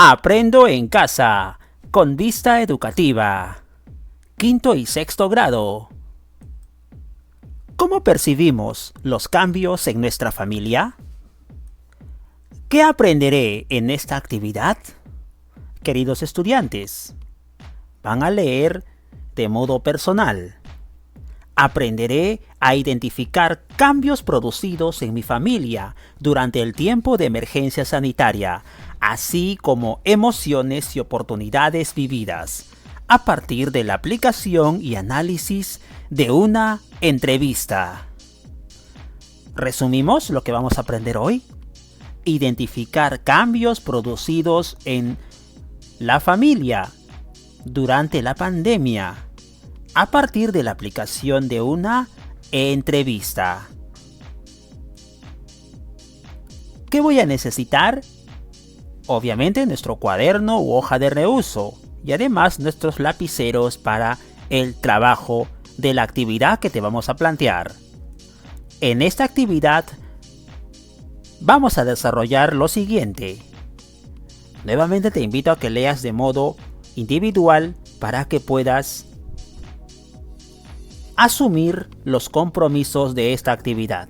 Aprendo en casa, con vista educativa. Quinto y sexto grado. ¿Cómo percibimos los cambios en nuestra familia? ¿Qué aprenderé en esta actividad? Queridos estudiantes, van a leer de modo personal. Aprenderé a identificar cambios producidos en mi familia durante el tiempo de emergencia sanitaria, así como emociones y oportunidades vividas, a partir de la aplicación y análisis de una entrevista. ¿Resumimos lo que vamos a aprender hoy? Identificar cambios producidos en la familia durante la pandemia, a partir de la aplicación de una entrevista. ¿Qué voy a necesitar? Obviamente nuestro cuaderno u hoja de reuso y además nuestros lapiceros para el trabajo de la actividad que te vamos a plantear. En esta actividad vamos a desarrollar lo siguiente. Nuevamente te invito a que leas de modo individual para que puedas asumir los compromisos de esta actividad.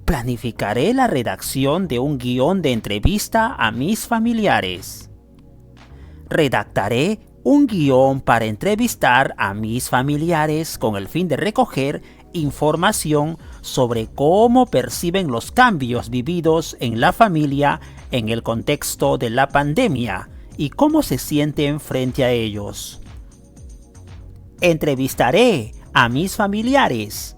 Planificaré la redacción de un guión de entrevista a mis familiares. Redactaré un guión para entrevistar a mis familiares con el fin de recoger información sobre cómo perciben los cambios vividos en la familia en el contexto de la pandemia y cómo se sienten frente a ellos. Entrevistaré a mis familiares,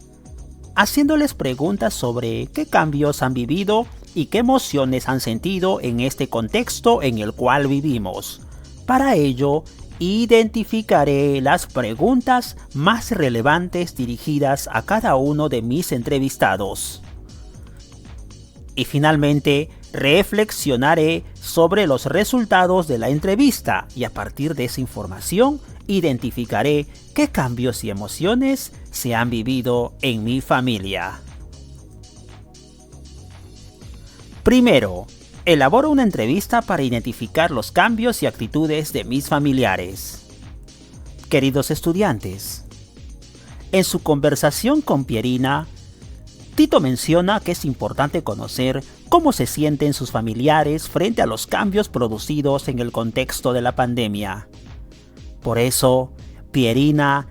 haciéndoles preguntas sobre qué cambios han vivido y qué emociones han sentido en este contexto en el cual vivimos. Para ello, identificaré las preguntas más relevantes dirigidas a cada uno de mis entrevistados. Y finalmente, reflexionaré sobre los resultados de la entrevista y a partir de esa información, identificaré qué cambios y emociones se han vivido en mi familia. Primero, elaboro una entrevista para identificar los cambios y actitudes de mis familiares. Queridos estudiantes, en su conversación con Pierina, Tito menciona que es importante conocer cómo se sienten sus familiares frente a los cambios producidos en el contexto de la pandemia. Por eso, Pierina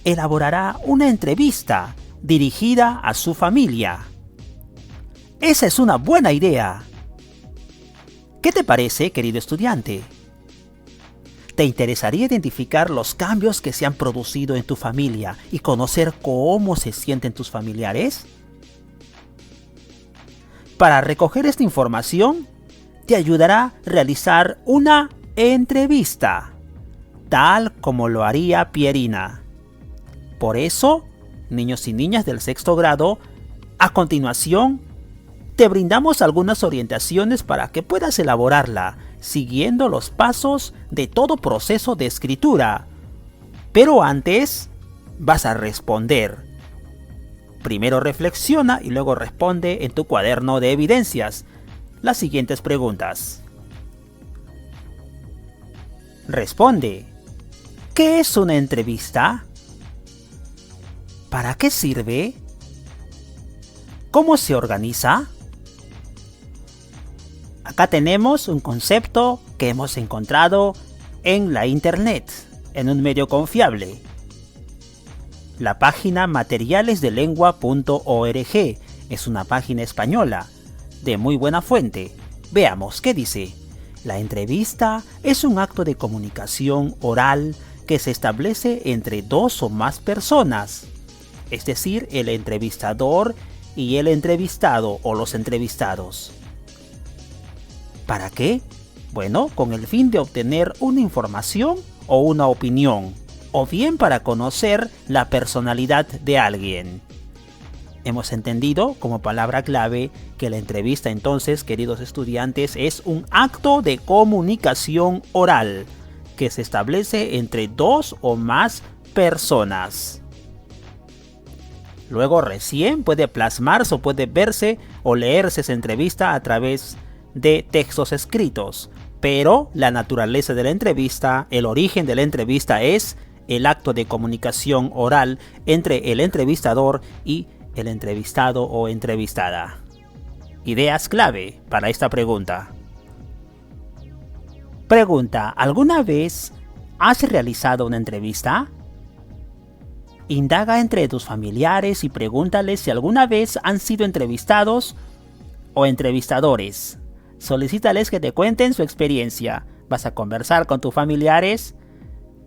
elaborará una entrevista dirigida a su familia. Esa es una buena idea. ¿Qué te parece, querido estudiante? ¿Te interesaría identificar los cambios que se han producido en tu familia y conocer cómo se sienten tus familiares? Para recoger esta información, te ayudará a realizar una entrevista, tal como lo haría Pierina. Por eso, niños y niñas del sexto grado, a continuación, te brindamos algunas orientaciones para que puedas elaborarla, siguiendo los pasos de todo proceso de escritura. Pero antes, vas a responder. Primero reflexiona y luego responde en tu cuaderno de evidencias las siguientes preguntas. Responde. ¿Qué es una entrevista? ¿Para qué sirve? ¿Cómo se organiza? Acá tenemos un concepto que hemos encontrado en la internet, en un medio confiable. La página materialesdelengua.org es una página española de muy buena fuente. Veamos qué dice. La entrevista es un acto de comunicación oral que se establece entre dos o más personas, es decir, el entrevistador y el entrevistado o los entrevistados. ¿Para qué? Bueno, con el fin de obtener una información o una opinión, o bien para conocer la personalidad de alguien. Hemos entendido como palabra clave que la entrevista entonces, queridos estudiantes, es un acto de comunicación oral que se establece entre dos o más personas. Luego recién puede plasmarse o puede verse o leerse esa entrevista a través de textos escritos, pero la naturaleza de la entrevista, el origen de la entrevista es el acto de comunicación oral entre el entrevistador y el entrevistado o entrevistada. Ideas clave para esta pregunta. Pregunta: ¿alguna vez has realizado una entrevista? Indaga entre tus familiares y pregúntales si alguna vez han sido entrevistados o entrevistadores. Solicítales que te cuenten su experiencia. Vas a conversar con tus familiares,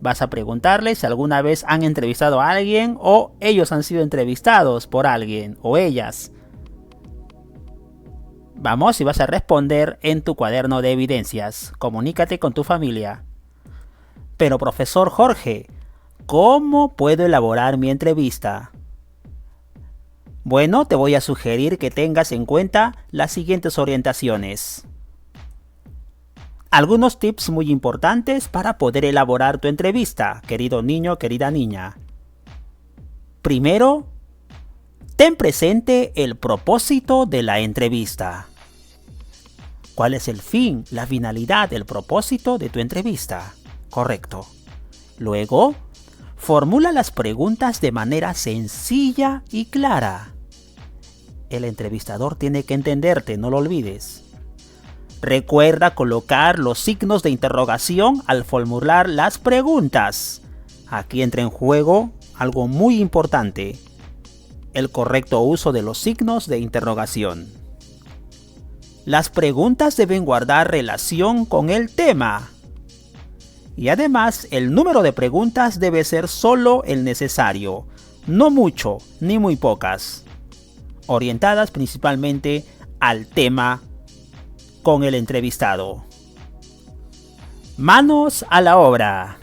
vas a preguntarles si alguna vez han entrevistado a alguien o ellos han sido entrevistados por alguien o ellas. Vamos, y vas a responder en tu cuaderno de evidencias. Comunícate con tu familia. Pero profesor Jorge, ¿cómo puedo elaborar mi entrevista? Bueno, te voy a sugerir que tengas en cuenta las siguientes orientaciones. Algunos tips muy importantes para poder elaborar tu entrevista, querido niño, querida niña. Primero, ten presente el propósito de la entrevista. ¿Cuál es el fin, la finalidad, el propósito de tu entrevista? Correcto. Luego, formula las preguntas de manera sencilla y clara. El entrevistador tiene que entenderte, no lo olvides. Recuerda colocar los signos de interrogación al formular las preguntas. Aquí entra en juego algo muy importante: el correcto uso de los signos de interrogación. Las preguntas deben guardar relación con el tema. Y además, el número de preguntas debe ser solo el necesario, no mucho ni muy pocas, orientadas principalmente al tema con el entrevistado. Manos a la obra.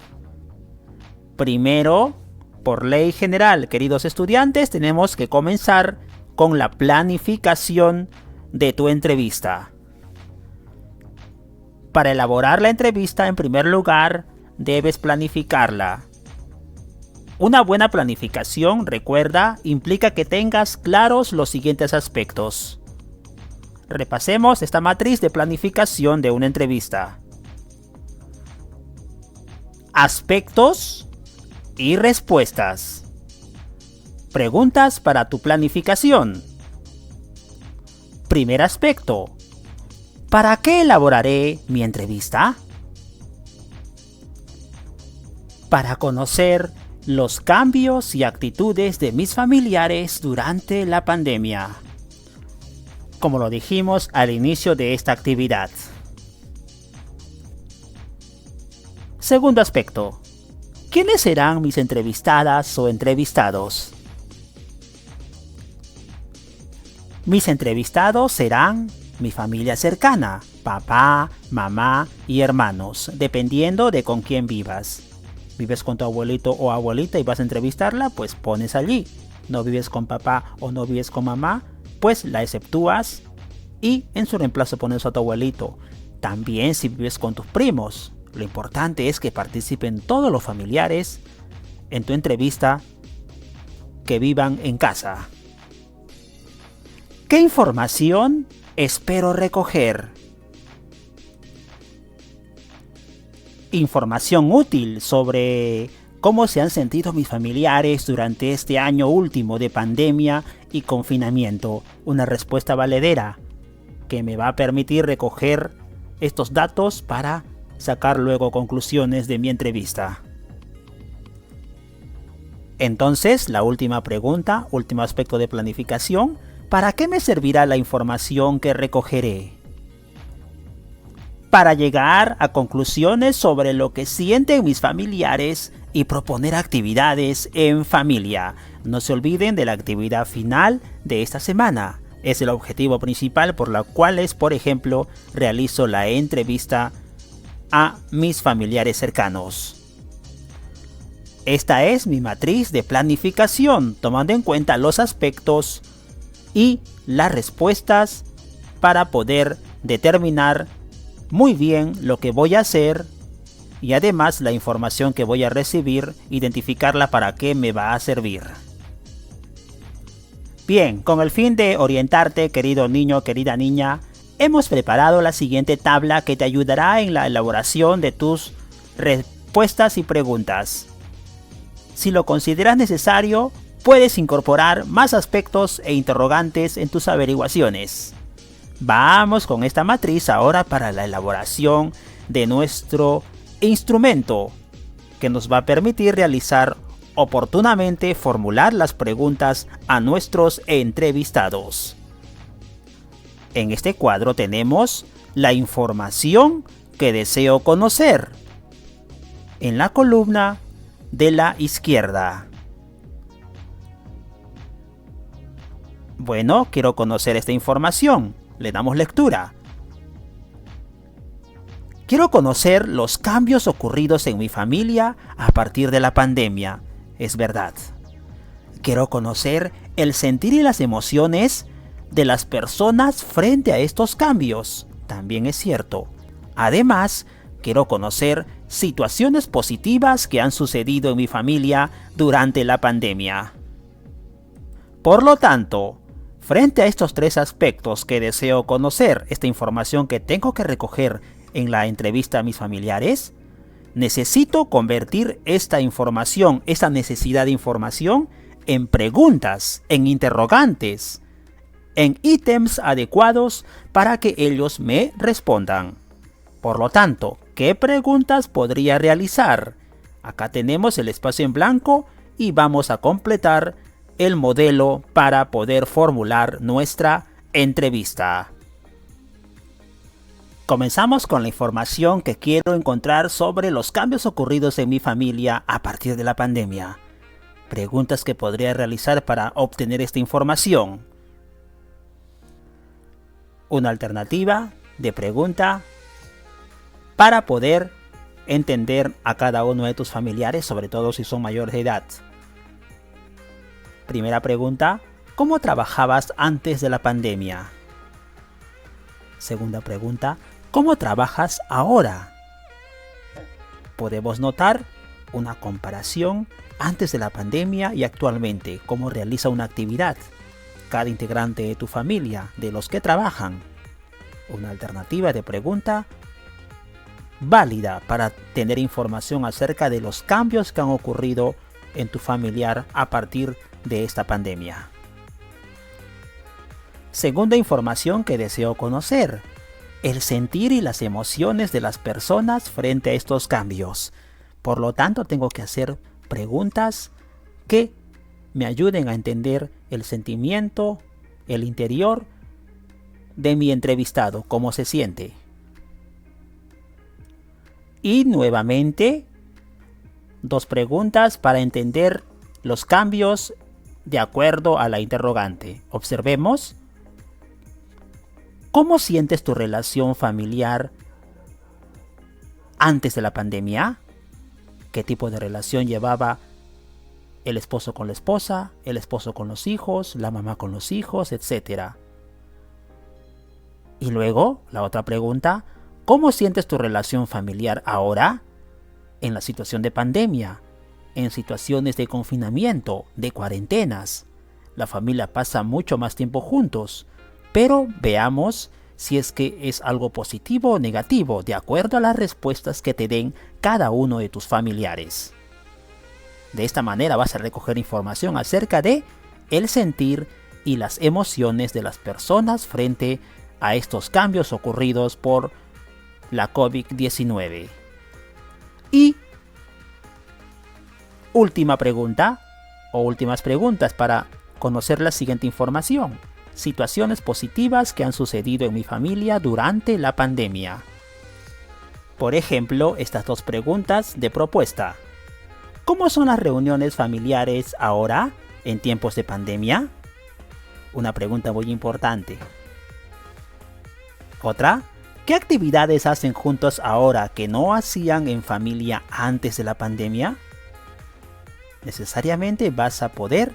Primero, por ley general, queridos estudiantes, tenemos que comenzar con la planificación de tu entrevista. Para elaborar la entrevista, en primer lugar, debes planificarla. Una buena planificación, recuerda, implica que tengas claros los siguientes aspectos. Repasemos esta matriz de planificación de una entrevista. Aspectos y respuestas. Preguntas para tu planificación. Primer aspecto: ¿para qué elaboraré mi entrevista? Para conocer los cambios y actitudes de mis familiares durante la pandemia, como lo dijimos al inicio de esta actividad. Segundo aspecto: ¿quiénes serán mis entrevistadas o entrevistados? Mis entrevistados serán mi familia cercana, papá, mamá y hermanos, dependiendo de con quién vivas. ¿Vives con tu abuelito o abuelita y vas a entrevistarla? Pues pones allí. ¿No vives con papá o no vives con mamá? Pues la exceptúas y en su reemplazo pones a tu abuelito. También si vives con tus primos, lo importante es que participen todos los familiares en tu entrevista que vivan en casa. ¿Qué información espero recoger? Información útil sobre cómo se han sentido mis familiares durante este año último de pandemia y confinamiento. Una respuesta valedera que me va a permitir recoger estos datos para sacar luego conclusiones de mi entrevista. Entonces, la última pregunta, último aspecto de planificación: ¿para qué me servirá la información que recogeré? Para llegar a conclusiones sobre lo que sienten mis familiares y proponer actividades en familia. No se olviden de la actividad final de esta semana. Es el objetivo principal por la cual, por ejemplo, realizo la entrevista a mis familiares cercanos. Esta es mi matriz de planificación, tomando en cuenta los aspectos y las respuestas para poder determinar muy bien lo que voy a hacer y además la información que voy a recibir, identificarla para qué me va a servir. Bien, con el fin de orientarte, querido niño, querida niña, hemos preparado la siguiente tabla que te ayudará en la elaboración de tus respuestas y preguntas. Si lo consideras necesario, puedes incorporar más aspectos e interrogantes en tus averiguaciones. Vamos con esta matriz ahora para la elaboración de nuestro instrumento, que nos va a permitir realizar oportunamente formular las preguntas a nuestros entrevistados. En este cuadro tenemos la información que deseo conocer, en la columna de la izquierda. Bueno, quiero conocer esta información. Le damos lectura. Quiero conocer los cambios ocurridos en mi familia a partir de la pandemia. Es verdad. Quiero conocer el sentir y las emociones de las personas frente a estos cambios. También es cierto. Además, quiero conocer situaciones positivas que han sucedido en mi familia durante la pandemia. Por lo tanto, frente a estos tres aspectos que deseo conocer, esta información que tengo que recoger en la entrevista a mis familiares, necesito convertir esta información, esta necesidad de información, en preguntas, en interrogantes, en ítems adecuados para que ellos me respondan. Por lo tanto, ¿qué preguntas podría realizar? Acá tenemos el espacio en blanco y vamos a completar el modelo para poder formular nuestra entrevista. Comenzamos con la información que quiero encontrar sobre los cambios ocurridos en mi familia a partir de la pandemia. Preguntas que podría realizar para obtener esta información. Una alternativa de pregunta para poder entender a cada uno de tus familiares, sobre todo si son mayores de edad. Primera pregunta, ¿cómo trabajabas antes de la pandemia? Segunda pregunta, ¿cómo trabajas ahora? Podemos notar una comparación antes de la pandemia y actualmente, cómo realiza una actividad cada integrante de tu familia, de los que trabajan. Una alternativa de pregunta válida para tener información acerca de los cambios que han ocurrido en tu familiar a partir de esta pandemia. Segunda información que deseo conocer, el sentir y las emociones de las personas frente a estos cambios. Por lo tanto, tengo que hacer preguntas que me ayuden a entender el sentimiento, el interior de mi entrevistado, cómo se siente. Y nuevamente, dos preguntas para entender los cambios de acuerdo a la interrogante. Observemos. ¿Cómo sientes tu relación familiar antes de la pandemia? ¿Qué tipo de relación llevaba el esposo con la esposa, el esposo con los hijos, la mamá con los hijos, etcétera? Y luego, la otra pregunta, ¿cómo sientes tu relación familiar ahora en la situación de pandemia, en situaciones de confinamiento, de cuarentenas? La familia pasa mucho más tiempo juntos, pero veamos si es que es algo positivo o negativo, de acuerdo a las respuestas que te den cada uno de tus familiares. De esta manera vas a recoger información acerca de el sentir y las emociones de las personas frente a estos cambios ocurridos por la COVID-19. Y última pregunta, o últimas preguntas para conocer la siguiente información. Situaciones positivas que han sucedido en mi familia durante la pandemia. Por ejemplo, estas dos preguntas de propuesta. ¿Cómo son las reuniones familiares ahora, en tiempos de pandemia? Una pregunta muy importante. Otra, ¿qué actividades hacen juntos ahora que no hacían en familia antes de la pandemia? Necesariamente vas a poder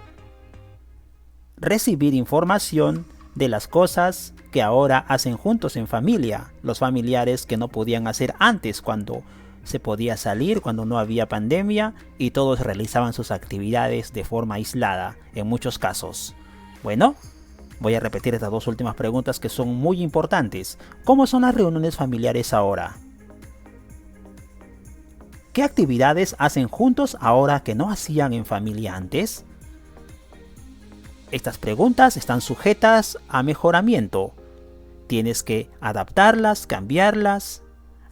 recibir información de las cosas que ahora hacen juntos en familia, los familiares que no podían hacer antes cuando se podía salir, cuando no había pandemia y todos realizaban sus actividades de forma aislada en muchos casos. Bueno, Voy a repetir estas dos últimas preguntas que son muy importantes. ¿Cómo son las reuniones familiares ahora? ¿Qué actividades hacen juntos ahora que no hacían en familia antes? Estas preguntas están sujetas a mejoramiento. Tienes que adaptarlas, cambiarlas,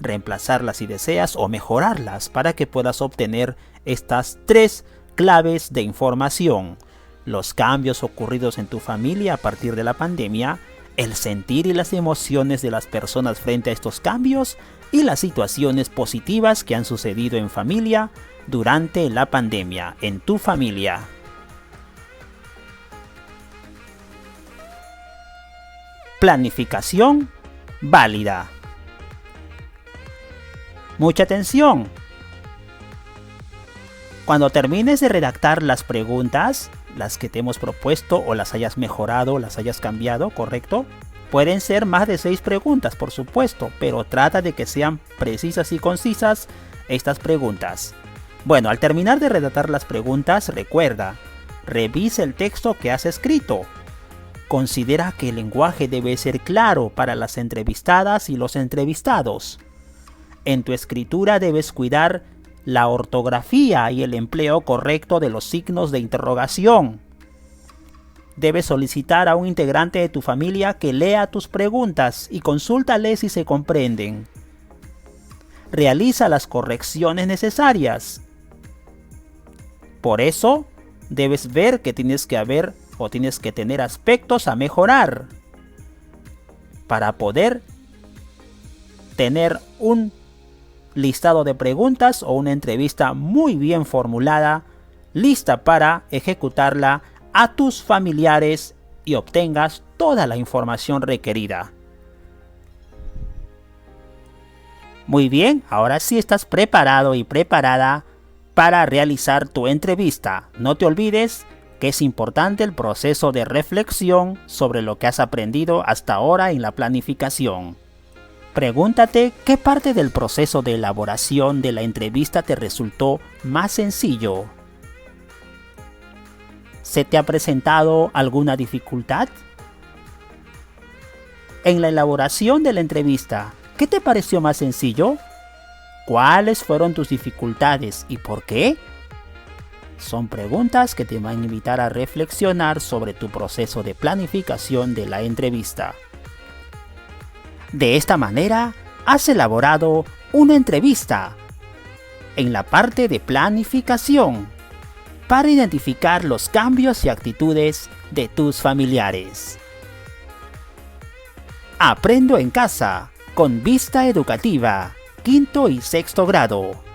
reemplazarlas si deseas o mejorarlas para que puedas obtener estas 3 claves de información: los cambios ocurridos en tu familia a partir de la pandemia, el sentir y las emociones de las personas frente a estos cambios y las situaciones positivas que han sucedido en familia durante la pandemia, en tu familia. Planificación válida. Mucha atención. Cuando termines de redactar las preguntas, las que te hemos propuesto o las hayas mejorado, las hayas cambiado, ¿correcto? Pueden ser más de 6 preguntas, por supuesto, pero trata de que sean precisas y concisas estas preguntas. Bueno, al terminar de redactar las preguntas, recuerda, revisa el texto que has escrito. Considera que el lenguaje debe ser claro para las entrevistadas y los entrevistados. En tu escritura debes cuidar la ortografía y el empleo correcto de los signos de interrogación. Debes solicitar a un integrante de tu familia que lea tus preguntas y consúltale si se comprenden. Realiza las correcciones necesarias. Por eso, debes ver que tienes que tener aspectos a mejorar para poder tener un listado de preguntas o una entrevista muy bien formulada, lista para ejecutarla a tus familiares y obtengas toda la información requerida. Muy bien, ahora sí estás preparado y preparada para realizar tu entrevista. No te olvides que es importante el proceso de reflexión sobre lo que has aprendido hasta ahora en la planificación. Pregúntate qué parte del proceso de elaboración de la entrevista te resultó más sencillo. ¿Se te ha presentado alguna dificultad? En la elaboración de la entrevista, ¿qué te pareció más sencillo? ¿Cuáles fueron tus dificultades y por qué? Son preguntas que te van a invitar a reflexionar sobre tu proceso de planificación de la entrevista. De esta manera, has elaborado una entrevista en la parte de planificación para identificar los cambios y actitudes de tus familiares. Aprendo en casa con Vista Educativa, 5º y 6º grado.